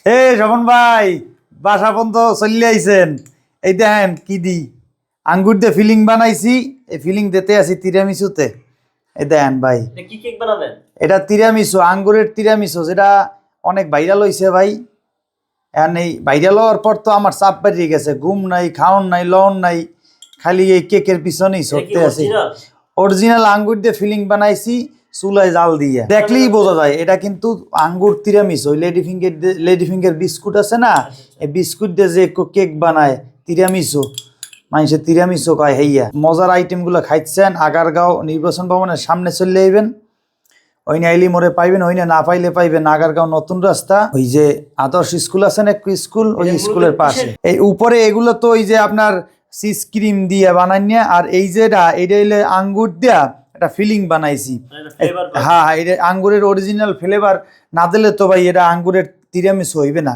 হে স্বপন ভাই, বাসা পর্যন্ত চলে আইছেন। এই দেখেন কি দি আঙ্গুর দিয়ে ফিলিং বানাইছি। এই ফিলিং দিতে আছি তিরামিসুতে। এই দেখেন ভাই, কি কেক বানাবেন? এটা তিরামিসু, আঙ্গুরের তিরামিসু, যেটা অনেক ভাইরাল হয়েছে ভাই। এখন এই ভাইরাল হওয়ার পর তো আমার চাপ বাড়িয়ে গেছে, ঘুম নাই, খাওন নাই, লন নাই, খালি এই কেকের পিছনেই ছড়তে আছি। অরিজিনাল আঙ্গুর দিয়ে ফিলিং বানাইছি, চুলায় জাল দিয়ে। দেখলেই বোঝা যায় এটা কিন্তু আঙ্গুর তিরামিসু। ওই লেডি ফিঙ্গার বিস্কুট আছে না, এই বিস্কুট দিয়ে যে কেক বানায় তিরামিসু, মানুষের তিরামিসু কয়। হইয়া মজার আইটেমগুলো খাইছেন। আগারগাঁও নির্বাচন ভবনের সামনে চলে আইবেন, ওই আইলি মোড়ে পাইবেন, ওই না পাইলে পাইবেন আগারগাঁও নতুন রাস্তা, ওই যে আদর্শ স্কুল আছে না একটু স্কুল, ওই স্কুলের পাশে। এই উপরে এগুলো তো ওই যে আপনার চিজ ক্রিম দিয়ে বানাইনিয়া, আর এই যেটা এটা হইলে আঙ্গুর দিয়া একটা ফিলিং বানাইছি। হ্যাঁ, এটা আঙ্গুরের অরিজিনাল ফ্লেভার না দিলে তো ভাই এটা আঙ্গুরের তিরামিসু হইবে না।